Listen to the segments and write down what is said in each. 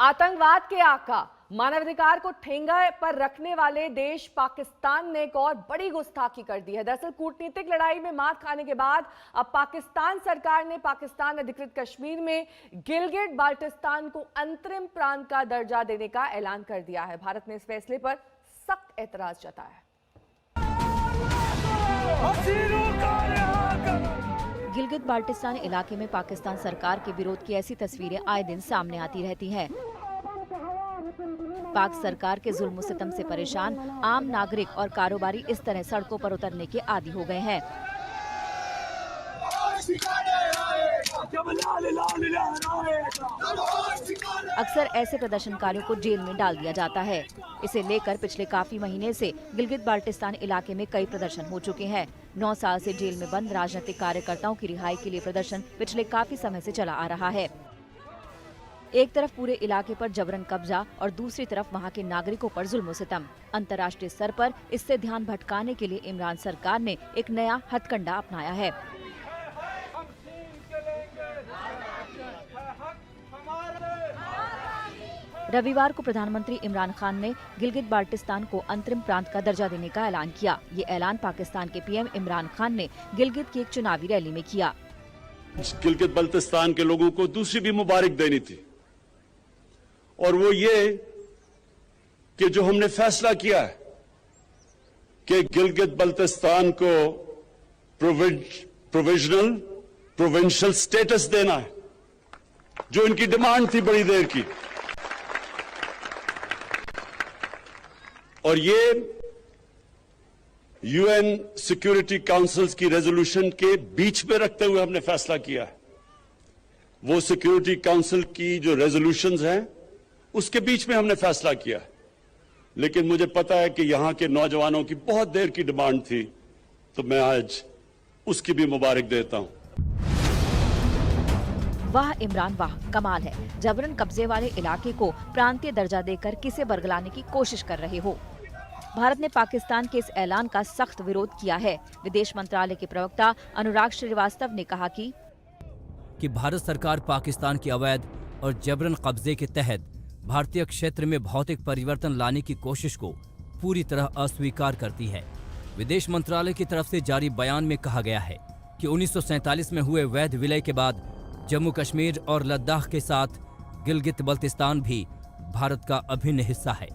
आतंकवाद के आका, मानवाधिकार को ठेंगा पर रखने वाले देश पाकिस्तान ने एक और बड़ी गुस्ताखी कर दी है। दरअसल कूटनीतिक लड़ाई में मात खाने के बाद अब पाकिस्तान सरकार ने पाकिस्तान अधिकृत कश्मीर में गिलगिट बाल्टिस्तान को अंतरिम प्रांत का दर्जा देने का ऐलान कर दिया है। भारत ने इस फैसले पर सख्त एतराज जताया है। गिलगित बाल्टिस्तान इलाके में पाकिस्तान सरकार के विरोध की ऐसी तस्वीरें आए दिन सामने आती रहती हैं। पाक सरकार के जुल्म सितम से परेशान आम नागरिक और कारोबारी इस तरह सड़कों पर उतरने के आदी हो गए हैं। अक्सर ऐसे प्रदर्शनकारियों को जेल में डाल दिया जाता है। इसे लेकर पिछले काफी महीने से गिलगित बाल्टिस्तान इलाके में कई प्रदर्शन हो चुके हैं। 9 साल से जेल में बंद राजनीतिक कार्यकर्ताओं की रिहाई के लिए प्रदर्शन पिछले काफी समय से चला आ रहा है। एक तरफ पूरे इलाके पर जबरन कब्जा और दूसरी तरफ वहां के नागरिकों पर जुल्म सितम। अंतर्राष्ट्रीय स्तर पर इससे ध्यान भटकाने के लिए इमरान सरकार ने एक नया हथकंडा अपनाया है। रविवार को प्रधानमंत्री इमरान खान ने गिलगित बाल्टिस्तान को अंतरिम प्रांत का दर्जा देने का ऐलान किया। ये ऐलान पाकिस्तान के पीएम इमरान खान ने गिलगित की एक चुनावी रैली में किया। गिलगित बाल्टिस्तान के लोगों को दूसरी भी मुबारक देनी थी, और वो ये कि जो हमने फैसला किया है कि गिलगित बाल्टिस्तान को प्रोविजनल प्रोविंशियल स्टेटस देना है, जो इनकी डिमांड थी बड़ी देर की, और ये यूएन सिक्योरिटी काउंसिल्स की रेजोल्यूशन के बीच में रखते हुए हमने फैसला किया है। वो सिक्योरिटी काउंसिल की जो रेजोल्यूशंस हैं उसके बीच में हमने फैसला किया है। लेकिन मुझे पता है कि यहां के नौजवानों की बहुत देर की डिमांड थी, तो मैं आज उसकी भी मुबारक देता हूं। वाह इमरान वाह, कमाल है। जबरन कब्जे वाले इलाके को प्रांतीय दर्जा देकर किसे बरगलाने की कोशिश कर रहे हो। भारत ने पाकिस्तान के इस ऐलान का सख्त विरोध किया है। विदेश मंत्रालय के प्रवक्ता अनुराग श्रीवास्तव ने कहा कि भारत सरकार पाकिस्तान के अवैध और जबरन कब्जे के तहत भारतीय क्षेत्र में भौतिक परिवर्तन लाने की कोशिश को पूरी तरह अस्वीकार करती है। विदेश मंत्रालय की तरफ से जारी बयान में कहा गया है कि 1947 में हुए वैध विलय के बाद जम्मू कश्मीर और लद्दाख के साथ गिलगित बाल्टिस्तान भी भारत का अभिन्न हिस्सा है।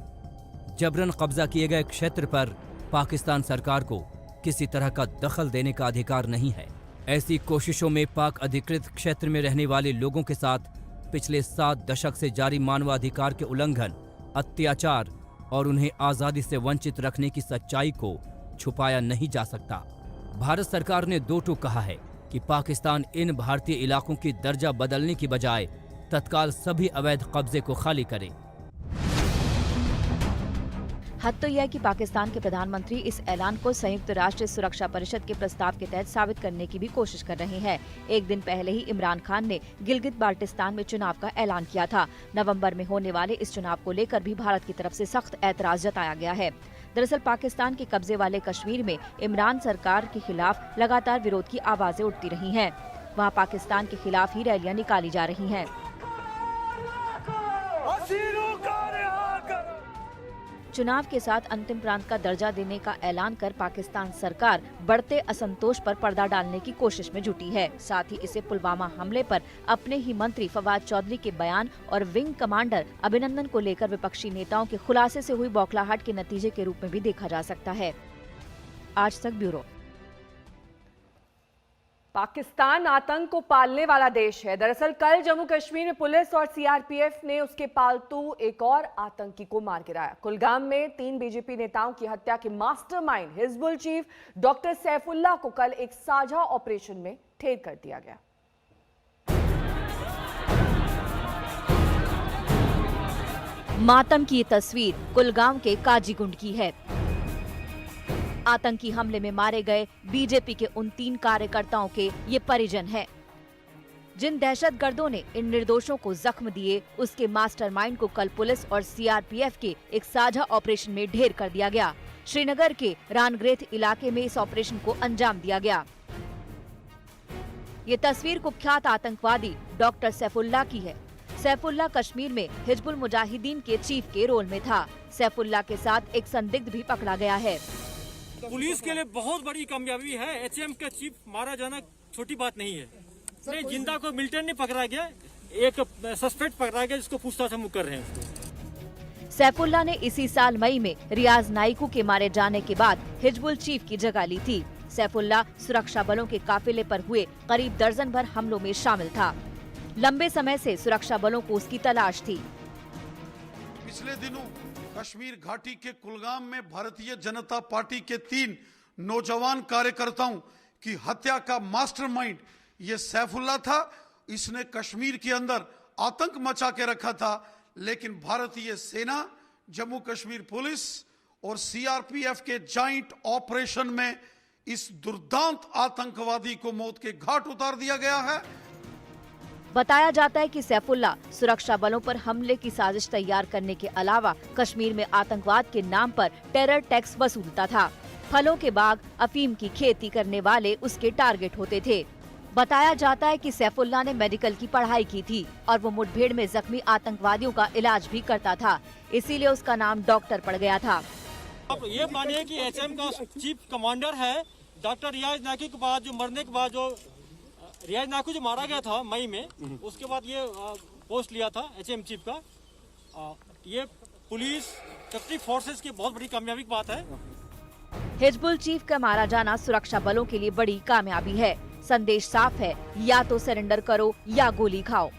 जबरन कब्जा किए गए क्षेत्र पर पाकिस्तान सरकार को किसी तरह का दखल देने का अधिकार नहीं है। ऐसी कोशिशों में पाक अधिकृत क्षेत्र में रहने वाले लोगों के साथ पिछले 7 दशक से जारी मानवाधिकार के उल्लंघन, अत्याचार और उन्हें आज़ादी से वंचित रखने की सच्चाई को छुपाया नहीं जा सकता। भारत सरकार ने दो टूक कहा है कि पाकिस्तान इन भारतीय इलाकों की दर्जा बदलने की बजाय तत्काल सभी अवैध कब्जे को खाली करे। हद तो यह है कि पाकिस्तान के प्रधानमंत्री इस ऐलान को संयुक्त राष्ट्र सुरक्षा परिषद के प्रस्ताव के तहत साबित करने की भी कोशिश कर रहे हैं। एक दिन पहले ही इमरान खान ने गिलगित बाल्टिस्तान में चुनाव का ऐलान किया था। नवंबर में होने वाले इस चुनाव को लेकर भी भारत की तरफ से सख्त ऐतराज जताया गया है। दरअसल पाकिस्तान के कब्जे वाले कश्मीर में इमरान सरकार के खिलाफ लगातार विरोध की आवाजें उठती रही हैं। वहां पाकिस्तान के खिलाफ ही रैलियां निकाली जा रही हैं। चुनाव के साथ अंतिम प्रांत का दर्जा देने का ऐलान कर पाकिस्तान सरकार बढ़ते असंतोष पर पर्दा डालने की कोशिश में जुटी है। साथ ही इसे पुलवामा हमले पर अपने ही मंत्री फवाद चौधरी के बयान और विंग कमांडर अभिनंदन को लेकर विपक्षी नेताओं के खुलासे से हुई बौखलाहट के नतीजे के रूप में भी देखा जा सकता है। आज तक ब्यूरो। पाकिस्तान आतंक को पालने वाला देश है। दरअसल कल जम्मू कश्मीर में पुलिस और सीआरपीएफ ने उसके पालतू एक और आतंकी को मार गिराया। कुलगाम में 3 बीजेपी नेताओं की हत्या के mastermind Hizbul chief doctor Saifullah को कल एक साझा ऑपरेशन में ढेर कर दिया गया। मातम की ये तस्वीर कुलगाम के काजीगुंड की है। आतंकी हमले में मारे गए बीजेपी के उन 3 कार्यकर्ताओं के ये परिजन हैं। जिन दहशतगर्दों ने इन निर्दोषों को जख्म दिए, उसके मास्टरमाइंड को कल पुलिस और सीआरपीएफ के एक साझा ऑपरेशन में ढेर कर दिया गया। श्रीनगर के रानग्रेथ इलाके में इस ऑपरेशन को अंजाम दिया गया। ये तस्वीर कुख्यात आतंकवादी डॉक्टर सैफुल्लाह की है। सैफुल्ला कश्मीर में हिजबुल मुजाहिदीन के चीफ के रोल में था। सैफुल्ला के साथ एक संदिग्ध भी पकड़ा गया है। पुलिस के लिए बहुत बड़ी कामयाबी है। एचएम का चीफ मारा जाना छोटी बात नहीं है। नहीं, जिंदा को मिलिटेंट नहीं पकड़ा गया, एक सस्पेक्ट पकड़ा गया जिसको पूछताछ हम कर रहे हैं। सैफुल्ला ने इसी साल मई में रियाज नाइकू के मारे जाने के बाद हिजबुल चीफ की जगह ली थी। सैफुल्ला सुरक्षा बलों के काफिले पर हुए करीब दर्जन भर हमलों में शामिल था। लंबे समय से सुरक्षा बलों को उसकी तलाश थी। पिछले दिनों कश्मीर घाटी के कुलगाम में भारतीय जनता पार्टी के 3 नौजवान कार्यकर्ताओं की हत्या का मास्टरमाइंड ये सैफुल्ला था। इसने कश्मीर के अंदर आतंक मचा के रखा था, लेकिन भारतीय सेना, जम्मू कश्मीर पुलिस और सीआरपीएफ के जॉइंट ऑपरेशन में इस दुर्दांत आतंकवादी को मौत के घाट उतार दिया गया है। बताया जाता है कि सैफुल्ला सुरक्षा बलों पर हमले की साजिश तैयार करने के अलावा कश्मीर में आतंकवाद के नाम पर टेरर टैक्स वसूलता था। फलों के बाग, अफीम की खेती करने वाले उसके टारगेट होते थे। बताया जाता है कि सैफुल्ला ने मेडिकल की पढ़ाई की थी और वो मुठभेड़ में जख्मी आतंकवादियों का इलाज भी करता था, इसीलिए उसका नाम डॉक्टर पड़ गया था। आप ये मानिए कि एचएम का चीफ कमांडर है डॉक्टर रियाज नाइकू के बाद, जो मरने के बाद जो रियाज नाइकू जो मारा गया था मई में, उसके बाद ये पोस्ट लिया था एचएम चीफ का। ये पुलिस सेक्युरिटी फोर्सेस की बहुत बड़ी कामयाबी की बात है। हिजबुल चीफ का मारा जाना सुरक्षा बलों के लिए बड़ी कामयाबी है। संदेश साफ है, या तो सरेंडर करो या गोली खाओ।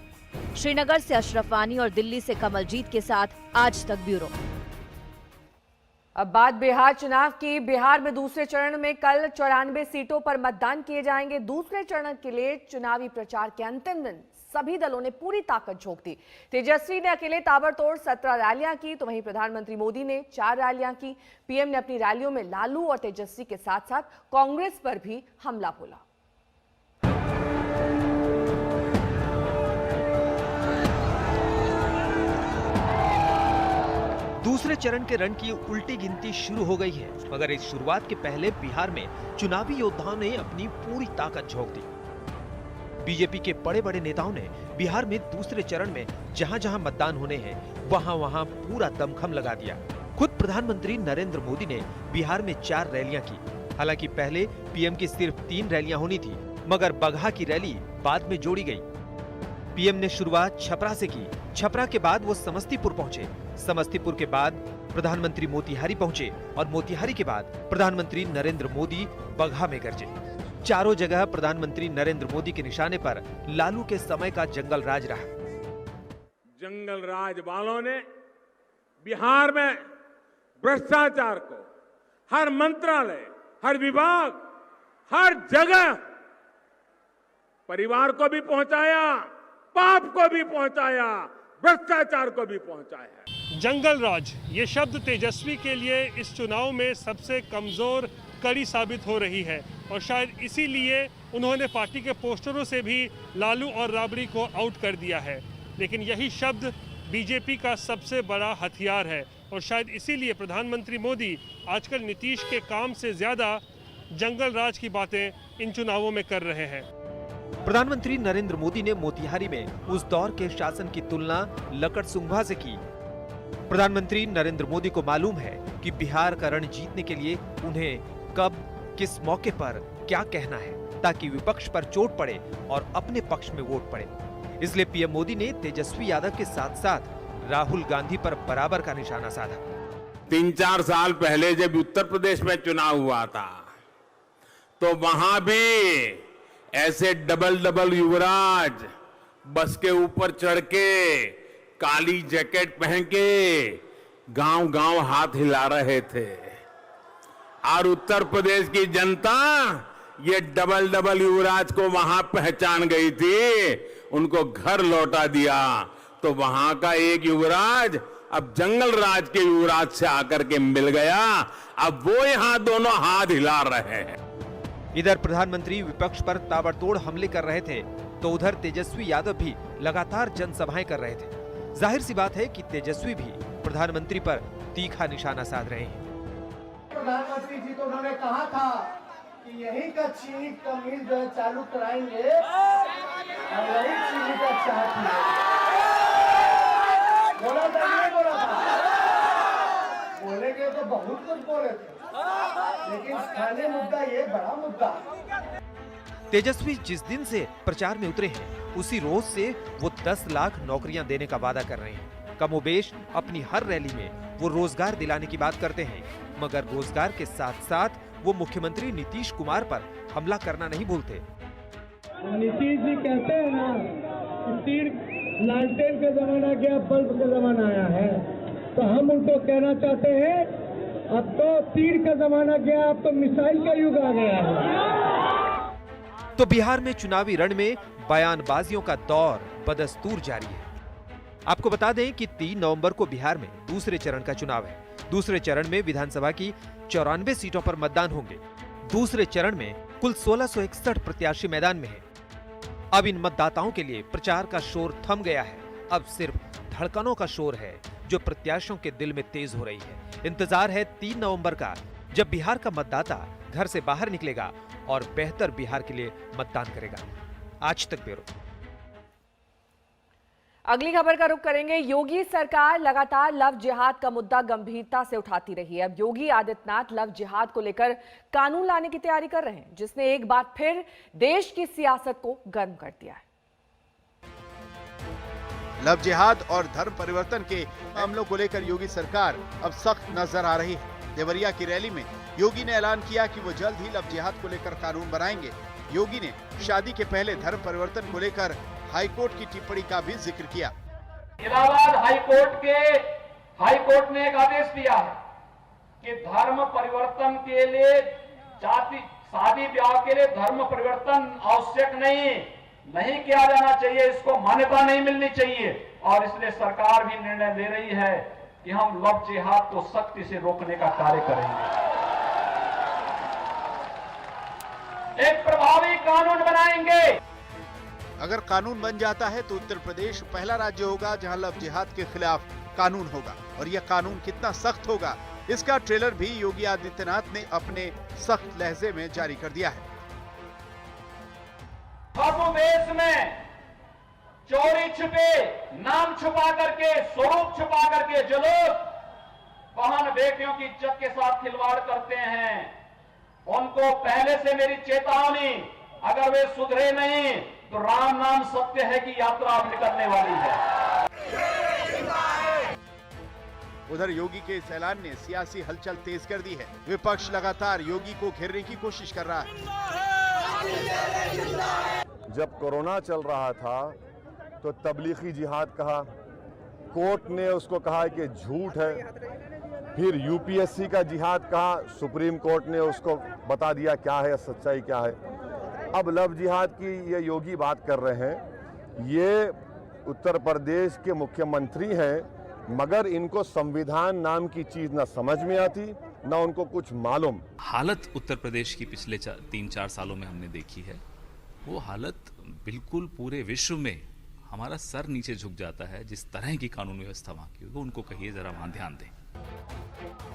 श्रीनगर से अशरफ वानी और दिल्ली से कमलजीत के साथ आज तक ब्यूरो। अब बात बिहार चुनाव की। बिहार में दूसरे चरण में कल 94 सीटों पर मतदान किए जाएंगे। दूसरे चरण के लिए चुनावी प्रचार के अंतिम दिन सभी दलों ने पूरी ताकत झोंक दी। तेजस्वी ने अकेले ताबड़तोड़ 17 रैलियां की, तो वहीं प्रधानमंत्री मोदी ने 4 रैलियां की। पीएम ने अपनी रैलियों में लालू और तेजस्वी के साथ साथ कांग्रेस पर भी हमला बोला। दूसरे चरण के रण की उल्टी गिनती शुरू हो गई है, मगर इस शुरुआत के पहले बिहार में चुनावी योद्धाओं ने अपनी पूरी ताकत झोंक दी। बीजेपी के बड़े बड़े नेताओं ने बिहार में दूसरे चरण में जहां जहां मतदान होने हैं वहां वहां पूरा दमखम लगा दिया। खुद प्रधानमंत्री नरेंद्र मोदी ने बिहार में 4 रैलियां की। हालांकि पहले पीएम की सिर्फ 3 रैलियां होनी थी, मगर बगहा की रैली बाद में जोड़ी गई। पीएम ने शुरुआत छपरा से की। छपरा के बाद वो समस्तीपुर पहुंचे। समस्तीपुर के बाद प्रधानमंत्री मोतिहारी पहुंचे और मोतिहारी के बाद प्रधानमंत्री नरेंद्र मोदी बगहा में गरजे। चारों जगह प्रधानमंत्री नरेंद्र मोदी के निशाने पर लालू के समय का जंगल राज रहा। जंगल राज वालों ने बिहार में भ्रष्टाचार को हर मंत्रालय, हर विभाग, हर जगह परिवार को भी पहुंचाया, पाप को भी पहुंचाया, भ्रष्टाचार को भी पहुंचाया। जंगल राज ये शब्द तेजस्वी के लिए इस चुनाव में सबसे कमजोर कड़ी साबित हो रही है और शायद इसीलिए उन्होंने पार्टी के पोस्टरों से भी लालू और राबड़ी को आउट कर दिया है। लेकिन यही शब्द बीजेपी का सबसे बड़ा हथियार है और शायद इसीलिए प्रधानमंत्री मोदी आजकल नीतीश के काम से ज्यादा जंगल राज की बातें इन चुनावों में कर रहे हैं। प्रधानमंत्री नरेंद्र मोदी ने मोतिहारी में उस दौर के शासन की तुलना लकड़सुंघा से की। प्रधानमंत्री नरेंद्र मोदी को मालूम है कि बिहार का रण जीतने के लिए उन्हें कब, किस मौके पर क्या कहना है, ताकि विपक्ष पर चोट पड़े और अपने पक्ष में वोट पड़े। इसलिए पीएम मोदी ने तेजस्वी यादव के साथ साथ राहुल गांधी पर बराबर का निशाना साधा। 3-4 साल पहले जब उत्तर प्रदेश में चुनाव हुआ था तो वहां भी ऐसे डबल युवराज बस के ऊपर चढ़ के काली जैकेट पहन के गांव गांव हाथ हिला रहे थे और उत्तर प्रदेश की जनता ये डबल युवराज को वहां पहचान गई थी, उनको घर लौटा दिया। तो वहां का एक युवराज अब जंगल राज के युवराज से आकर के मिल गया। अब वो यहां दोनों हाथ हिला रहे हैं। इधर प्रधानमंत्री विपक्ष पर ताबड़तोड़ हमले कर रहे थे तो उधर तेजस्वी यादव भी लगातार जनसभाएं कर रहे थे। जाहिर सी बात है कि तेजस्वी भी प्रधानमंत्री पर तीखा निशाना साध रहे हैं। प्रधानमंत्री जी तो उन्होंने कहा था कि यही का चीनी का मिल जो है चालू कराएंगे और यही चीनी का चाहती है। था नहीं बोला था? बोले के तो बहुत कुछ बोले थे, लेकिन स्थानीय मुद्दा ये बड़ा मुद्दा। तेजस्वी जिस दिन से प्रचार में उतरे हैं, उसी रोज से वो 10 लाख नौकरियां देने का वादा कर रहे हैं। कमोबेश अपनी हर रैली में वो रोजगार दिलाने की बात करते हैं, मगर रोजगार के साथ साथ वो मुख्यमंत्री नीतीश कुमार पर हमला करना नहीं भूलते। नीतीश जी कहते हैं ना कि तीर लालटेन का जमाना गया, बल्ब का जमाना आया है, तो हम उनको कहना चाहते हैं अब तो तीर का जमाना गया, अब तो मिसाइल का युग आ गया है। तो बिहार में चुनावी रण में बयानबाजियों का दौर बदस्तूर जारी है। आपको बता दें कि 3 नवंबर को बिहार में दूसरे चरण का चुनाव है। दूसरे चरण में विधानसभा की 94 सीटों पर मतदान होंगे। दूसरे चरण में कुल 1661 प्रत्याशी मैदान में हैं। अब इन मतदाताओं के लिए प्रचार का शोर थम गया है। अब सिर्फ धड़कनों का शोर है जो प्रत्याशियों के दिल में तेज हो रही है। इंतजार है 3 नवंबर का, जब बिहार का मतदाता घर से बाहर निकलेगा और बेहतर बिहार के लिए मतदान करेगा। आज तक ब्यूरो। अगली खबर का रुख करेंगे। योगी सरकार लगातार लव जिहाद का मुद्दा गंभीरता से उठाती रही है। अब योगी आदित्यनाथ लव जिहाद को लेकर कानून लाने की तैयारी कर रहे हैं, जिसने एक बार फिर देश की सियासत को गर्म कर दिया है। लव जिहाद और धर्म परिवर्तन के मामलों को लेकर योगी सरकार अब सख्त नजर आ रही है। देवरिया की रैली में योगी ने ऐलान किया कि वो जल्द ही लव जिहाद को लेकर कानून बनाएंगे। योगी ने शादी के पहले धर्म परिवर्तन को लेकर हाईकोर्ट की टिप्पणी का भी जिक्र किया। इलाहाबाद हाईकोर्ट ने एक आदेश दिया है कि धर्म परिवर्तन के लिए शादी ब्याह के लिए धर्म परिवर्तन आवश्यक नहीं किया जाना चाहिए, इसको मान्यता नहीं मिलनी चाहिए। और इसलिए सरकार भी निर्णय ले रही है कि हम लव जिहाद को सख्ती से रोकने का कार्य करेंगे। एक प्रभावी कानून बनाएंगे। अगर कानून बन जाता है तो उत्तर प्रदेश पहला राज्य होगा जहां लव जिहाद के खिलाफ कानून होगा। और यह कानून कितना सख्त होगा, इसका ट्रेलर भी योगी आदित्यनाथ ने अपने सख्त लहजे में जारी कर दिया है। देश में चोरी छिपे, नाम छुपा करके, स्वरूप छुपा करके जो लोग बहन बेटियों की इज्जत के साथ खिलवाड़ करते हैं, उनको पहले से मेरी चेतावनी, अगर वे सुधरे नहीं तो राम नाम सत्य है कि यात्रा अब निकलने वाली है। उधर योगी के इस ऐलान ने सियासी हलचल तेज कर दी है। विपक्ष लगातार योगी को घेरने की कोशिश कर रहा है। जब कोरोना चल रहा था तो तबलीगी जिहाद कहा, कोर्ट ने उसको कहा कि झूठ है। फिर यूपीएससी का जिहाद कहा, सुप्रीम कोर्ट ने उसको बता दिया क्या है, सच्चाई क्या है। अब लव जिहाद की ये योगी बात कर रहे हैं। ये उत्तर प्रदेश के मुख्यमंत्री हैं, मगर इनको संविधान नाम की चीज ना समझ में आती, ना उनको कुछ मालूम। हालत उत्तर प्रदेश की पिछले 3-4 सालों में हमने देखी है। वो हालत बिल्कुल पूरे विश्व में हमारा सर नीचे झुक जाता है। जिस तरह की कानून व्यवस्था वहां की होगी, उनको कहिए जरा वहां ध्यान दें।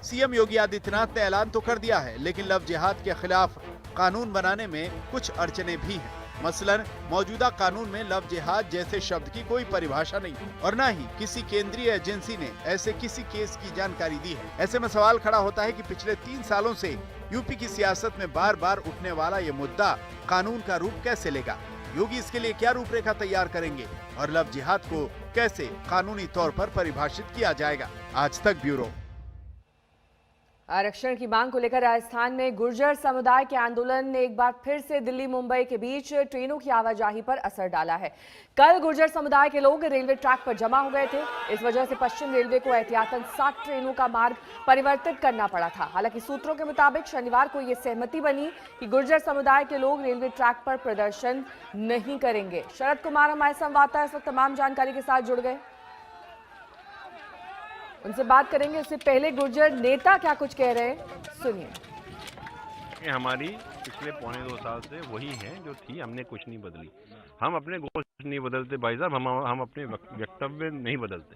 सीएम योगी आदित्यनाथ ने ऐलान तो कर दिया है, लेकिन लव जिहाद के खिलाफ कानून बनाने में कुछ अड़चने भी हैं। मसलन मौजूदा कानून में लव जिहाद जैसे शब्द की कोई परिभाषा नहीं और न ही किसी केंद्रीय एजेंसी ने ऐसे किसी केस की जानकारी दी है। ऐसे में सवाल खड़ा होता है कि पिछले 3 सालों से यूपी की सियासत में बार बार उठने वाला ये मुद्दा कानून का रूप कैसे लेगा। योगी इसके लिए क्या रूपरेखा तैयार करेंगे और लव जिहाद को कैसे कानूनी तौर पर परिभाषित किया जाएगा। आज तक ब्यूरो। आरक्षण की मांग को लेकर राजस्थान में गुर्जर समुदाय के आंदोलन ने एक बार फिर से दिल्ली मुंबई के बीच ट्रेनों की आवाजाही पर असर डाला है। कल गुर्जर समुदाय के लोग रेलवे ट्रैक पर जमा हो गए थे। इस वजह से पश्चिम रेलवे को एहतियातन 7 ट्रेनों का मार्ग परिवर्तित करना पड़ा था। हालांकि सूत्रों के मुताबिक शनिवार को यह सहमति बनी कि गुर्जर समुदाय के लोग रेलवे ट्रैक पर प्रदर्शन नहीं करेंगे। शरद कुमार हमारे संवाददाता इस वक्त तमाम जानकारी के साथ जुड़ गए, उनसे बात करेंगे। उससे पहले गुर्जर नेता क्या कुछ कह रहे हैं, सुनिए। हमारी पिछले 1.25 साल से वही है जो थी, हमने कुछ नहीं बदली। हम अपने गोल नहीं बदलते भाई साहब, हम अपने वक्तव्य नहीं बदलते।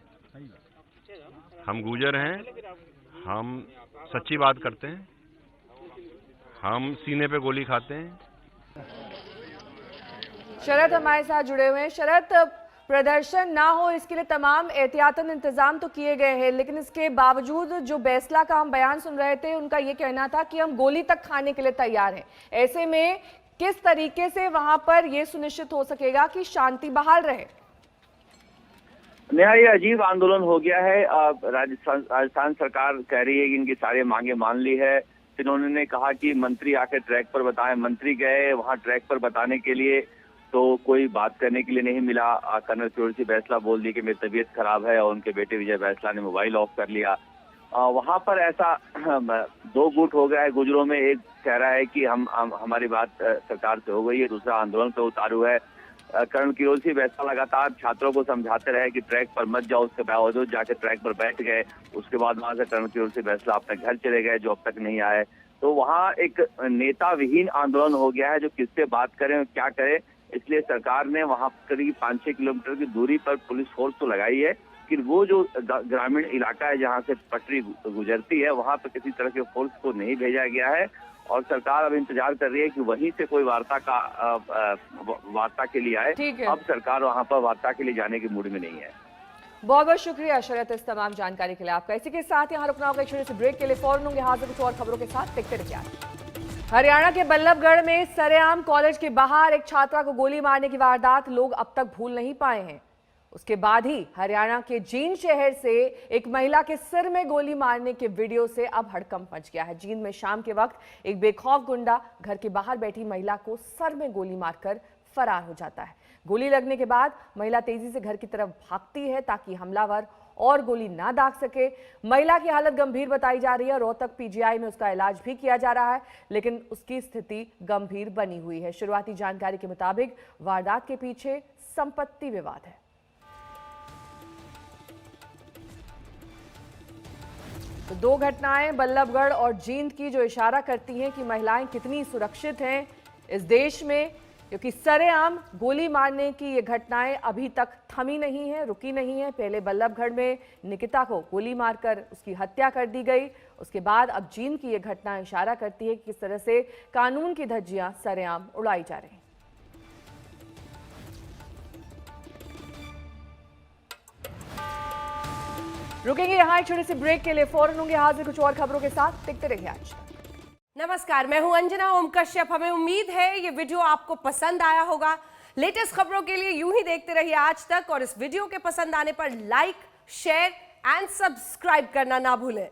हम गुर्जर हैं, हम सच्ची बात करते हैं, हम सीने पे गोली खाते हैं। शरद हमारे साथ जुड़े हुए हैं। शरद, प्रदर्शन ना हो इसके लिए तमाम एहतियातन इंतजाम तो किए गए हैं, लेकिन इसके बावजूद जो बैसला का हम बयान सुन रहे थे उनका ये कहना था कि हम गोली तक खाने के लिए तैयार हैं। ऐसे में किस तरीके से वहां पर यह सुनिश्चित हो सकेगा कि शांति बहाल रहे? नया ये अजीब आंदोलन हो गया है। राजस्थान सरकार कह रही है कि इनकी सारी मांगे मान ली है। फिर उन्होंने कहा कि मंत्री आके ट्रैक पर बताएं। मंत्री गए वहां ट्रैक पर बताने के लिए तो कोई बात करने के लिए नहीं मिला। कर्नल किरोड़ी बैसला बोल दी कि मेरी तबीयत खराब है और उनके बेटे विजय बैसला ने मोबाइल ऑफ कर लिया। वहां पर ऐसा दो गुट हो गया है गुजरों में। एक कह रहा है कि हमारी बात सरकार से हो गई है, दूसरा आंदोलन पे उतारू है। कर्नल किरोड़ी बैसला लगातार छात्रों को समझाते रहे कि ट्रैक पर मत जाओ, उसके बावजूद जाके ट्रैक पर बैठ गए। उसके बाद वहां से कर्नल किरोड़ी बैसला अपने घर चले गए जो अब तक नहीं आए। तो वहां एक नेता विहीन आंदोलन हो गया है, जो किससे बात करें और क्या करें। इसलिए सरकार ने वहां करीब 5-6 किलोमीटर की दूरी पर पुलिस फोर्स तो लगाई है, लेकिन वो जो ग्रामीण इलाका है जहां से पटरी गुजरती है वहां पर किसी तरह के फोर्स को नहीं भेजा गया है। और सरकार अब इंतजार कर रही है कि वहीं से कोई वार्ता के लिए आए। अब सरकार वहां पर वार्ता के लिए जाने की मूड में नहीं है। बहुत बहुत शुक्रिया शरत इस तमाम जानकारी के लिए आपका। इसी के साथ यहाँ रुकना होगा एक छोटे से ब्रेक के लिए। फौरन होंगे हाजिर कुछ और खबरों के साथ, देखते रहिए। हरियाणा के बल्लभगढ़ में सरेआम कॉलेज के बाहर एक छात्रा को गोली मारने की वारदात लोग अब तक भूल नहीं पाए हैं। उसके बाद ही हरियाणा के जींद शहर से एक महिला के सिर में गोली मारने के वीडियो से अब हड़कंप मच गया है। जींद में शाम के वक्त एक बेखौफ गुंडा घर के बाहर बैठी महिला को सर में गोली मारकर फरार हो जाता है। गोली लगने के बाद महिला तेजी से घर की तरफ भागती है ताकि हमलावर और गोली ना दाग सके। महिला की हालत गंभीर बताई जा रही है। रोहतक पीजीआई में उसका इलाज भी किया जा रहा है, लेकिन उसकी स्थिति गंभीर बनी हुई है। शुरुआती जानकारी के मुताबिक वारदात के पीछे संपत्ति विवाद है। तो दो घटनाएं बल्लभगढ़ और जींद की जो इशारा करती हैं कि महिलाएं कितनी सुरक्षित हैं इस देश में, क्योंकि सरेआम गोली मारने की ये घटनाएं अभी तक थमी नहीं है, रुकी नहीं है। पहले बल्लभगढ़ में निकिता को गोली मारकर उसकी हत्या कर दी गई, उसके बाद अब जींद की ये घटना इशारा करती है कि किस तरह से कानून की धज्जियां सरेआम उड़ाई जा रही हैं। रुकेंगे यहाँ एक छोटे से ब्रेक के लिए। फौरन होंगे हाजिर कुछ और खबरों के साथ, देखते रहिए आज। नमस्कार, मैं हूं अंजना ओम कश्यप। हमें उम्मीद है ये वीडियो आपको पसंद आया होगा। लेटेस्ट खबरों के लिए यूं ही देखते रहिए आज तक, और इस वीडियो के पसंद आने पर लाइक, शेयर एंड सब्सक्राइब करना ना भूलें।